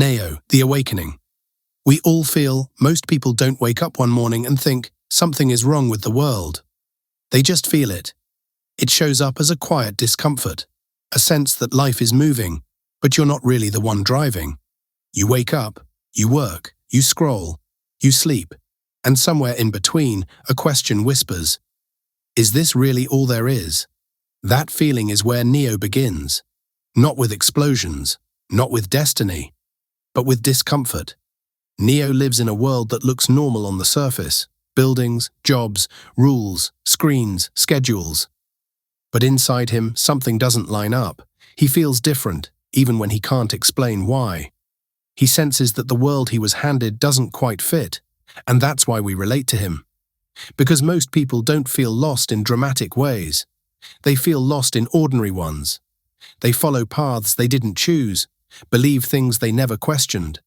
Neo, the awakening. We all feel most people don't wake up one morning and think something is wrong with the world. They just feel it. It shows up as a quiet discomfort, a sense that life is moving, but you're not really the one driving. You wake up, you work, you scroll, you sleep, and somewhere in between, a question whispers, is this really all there is? That feeling is where Neo begins. Not with explosions, not with destiny, but with discomfort. Neo lives in a world that looks normal on the surface. Buildings, jobs, rules, screens, schedules. But inside him, something doesn't line up. He feels different, even when he can't explain why. He senses that the world he was handed doesn't quite fit, and that's why we relate to him. Because most people don't feel lost in dramatic ways. They feel lost in ordinary ones. They follow paths they didn't choose, believe things they never questioned,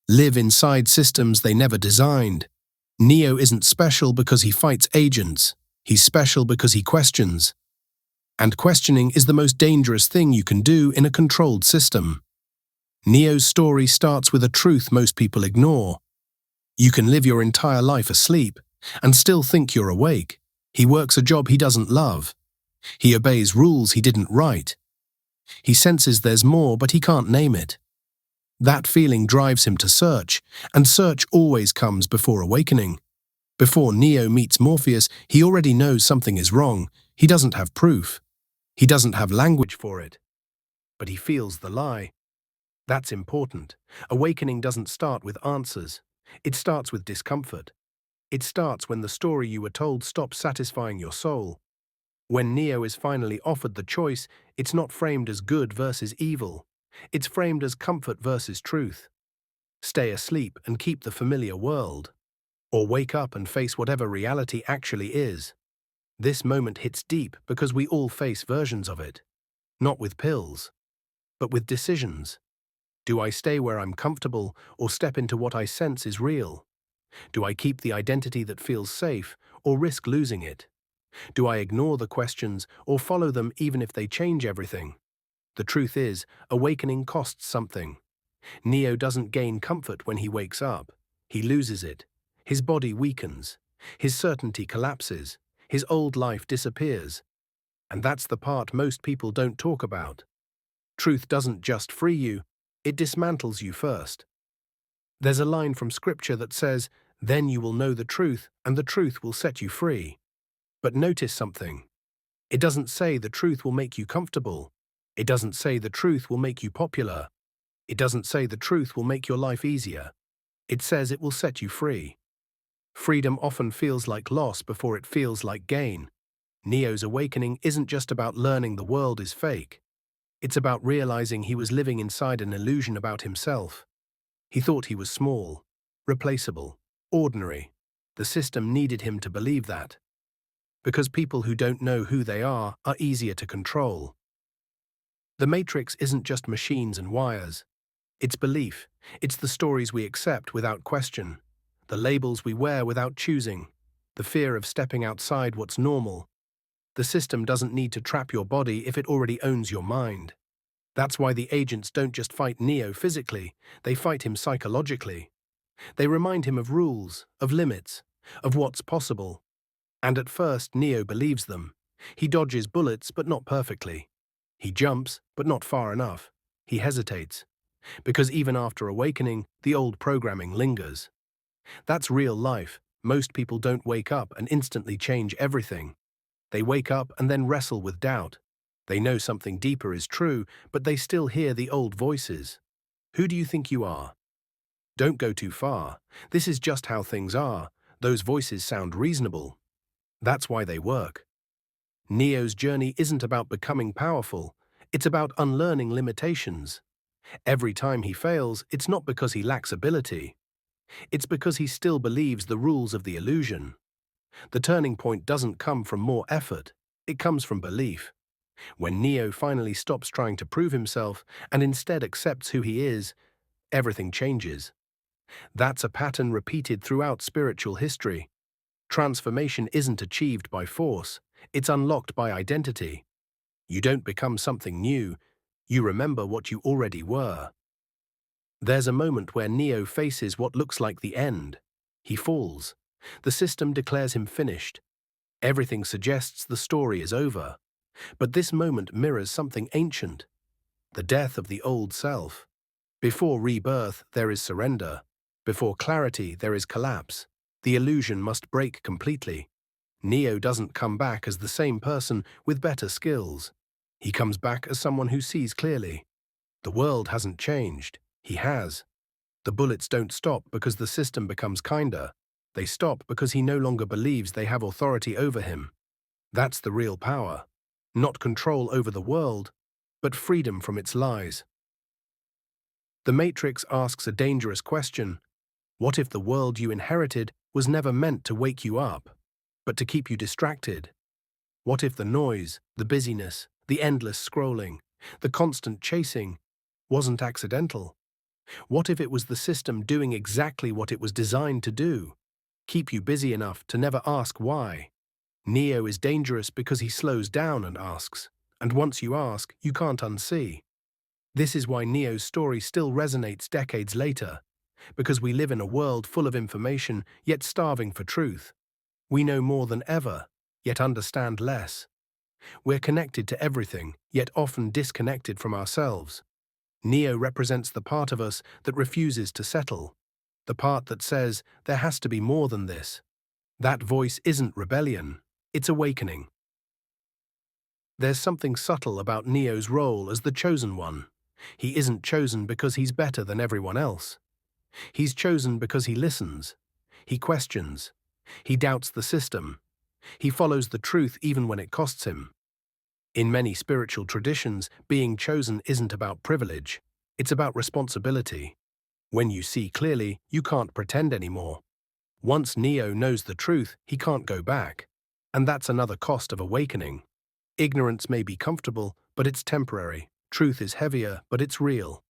live inside systems they never designed. Neo isn't special because he fights agents. He's special because he questions. And questioning is the most dangerous thing you can do in a controlled system. Neo's story starts with a truth most people ignore. You can live your entire life asleep and still think you're awake. He works a job he doesn't love. He obeys rules he didn't write. He senses there's more, but he can't name it. That feeling drives him to search, and search always comes before awakening. Before Neo meets Morpheus, he already knows something is wrong. He doesn't have proof. He doesn't have language for it. But he feels the lie. That's important. Awakening doesn't start with answers. It starts with discomfort. It starts when the story you were told stops satisfying your soul. When Neo is finally offered the choice, it's not framed as good versus evil. It's framed as comfort versus truth. Stay asleep and keep the familiar world. Or wake up and face whatever reality actually is. This moment hits deep because we all face versions of it. Not with pills, but with decisions. Do I stay where I'm comfortable or step into what I sense is real? Do I keep the identity that feels safe or risk losing it? Do I ignore the questions or follow them even if they change everything? The truth is, awakening costs something. Neo doesn't gain comfort when he wakes up. He loses it. His body weakens. His certainty collapses. His old life disappears. And that's the part most people don't talk about. Truth doesn't just free you, it dismantles you first. There's a line from scripture that says, "Then you will know the truth, and the truth will set you free." But notice something. It doesn't say the truth will make you comfortable. It doesn't say the truth will make you popular. It doesn't say the truth will make your life easier. It says it will set you free. Freedom often feels like loss before it feels like gain. Neo's awakening isn't just about learning the world is fake. It's about realizing he was living inside an illusion about himself. He thought he was small, replaceable, ordinary. The system needed him to believe that. Because people who don't know who they are easier to control. The Matrix isn't just machines and wires. It's belief. It's the stories we accept without question, the labels we wear without choosing, the fear of stepping outside what's normal. The system doesn't need to trap your body if it already owns your mind. That's why the agents don't just fight Neo physically, they fight him psychologically. They remind him of rules, of limits, of what's possible. And at first, Neo believes them. He dodges bullets, but not perfectly. He jumps, but not far enough. He hesitates. Because even after awakening, the old programming lingers. That's real life. Most people don't wake up and instantly change everything. They wake up and then wrestle with doubt. They know something deeper is true, but they still hear the old voices. Who do you think you are? Don't go too far. This is just how things are. Those voices sound reasonable. That's why they work. Neo's journey isn't about becoming powerful. It's about unlearning limitations. Every time he fails, it's not because he lacks ability. It's because he still believes the rules of the illusion. The turning point doesn't come from more effort. It comes from belief. When Neo finally stops trying to prove himself and instead accepts who he is, everything changes. That's a pattern repeated throughout spiritual history. Transformation isn't achieved by force, it's unlocked by identity. You don't become something new, you remember what you already were. There's a moment where Neo faces what looks like the end. He falls. The system declares him finished. Everything suggests the story is over. But this moment mirrors something ancient, the death of the old self. Before rebirth, there is surrender. Before clarity, there is collapse. The illusion must break completely. Neo doesn't come back as the same person with better skills. He comes back as someone who sees clearly. The world hasn't changed. He has. The bullets don't stop because the system becomes kinder. They stop because he no longer believes they have authority over him. That's the real power. Not control over the world, but freedom from its lies. The Matrix asks a dangerous question. What if the world you inherited was never meant to wake you up, but to keep you distracted? What if the noise, the busyness, the endless scrolling, the constant chasing wasn't accidental? What if it was the system doing exactly what it was designed to do? Keep you busy enough to never ask why. Neo is dangerous because he slows down and asks, and once you ask, you can't unsee. This is why Neo's story still resonates decades later, because we live in a world full of information, yet starving for truth. We know more than ever, yet understand less. We're connected to everything, yet often disconnected from ourselves. Neo represents the part of us that refuses to settle, the part that says there has to be more than this. That voice isn't rebellion, it's awakening. There's something subtle about Neo's role as the chosen one. He isn't chosen because he's better than everyone else. He's chosen because he listens. He questions. He doubts the system. He follows the truth even when it costs him. In many spiritual traditions, being chosen isn't about privilege. It's about responsibility. When you see clearly, you can't pretend anymore. Once Neo knows the truth, he can't go back. And that's another cost of awakening. Ignorance may be comfortable, but it's temporary. Truth is heavier, but it's real.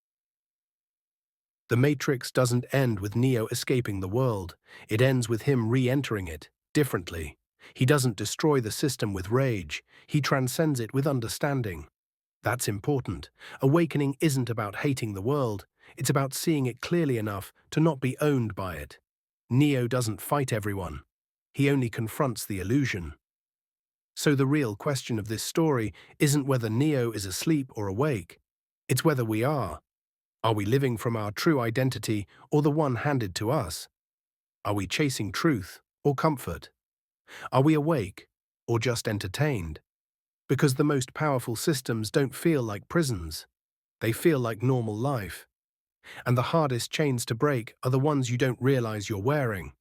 The Matrix doesn't end with Neo escaping the world. It ends with him re-entering it, differently. He doesn't destroy the system with rage. He transcends it with understanding. That's important. Awakening isn't about hating the world. It's about seeing it clearly enough to not be owned by it. Neo doesn't fight everyone. He only confronts the illusion. So the real question of this story isn't whether Neo is asleep or awake. It's whether we are. Are we living from our true identity or the one handed to us? Are we chasing truth or comfort? Are we awake or just entertained? Because the most powerful systems don't feel like prisons. They feel like normal life. And the hardest chains to break are the ones you don't realize you're wearing.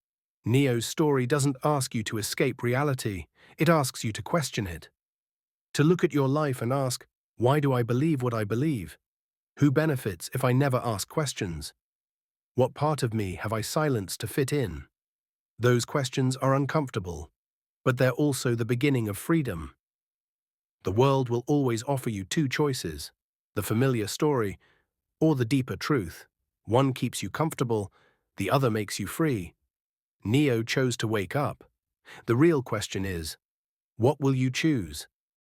Neo's story doesn't ask you to escape reality. It asks you to question it. To look at your life and ask, why do I believe what I believe? Who benefits if I never ask questions? What part of me have I silenced to fit in? Those questions are uncomfortable, but they're also the beginning of freedom. The world will always offer you two choices, the familiar story or the deeper truth. One keeps you comfortable, the other makes you free. Neo chose to wake up. The real question is, what will you choose?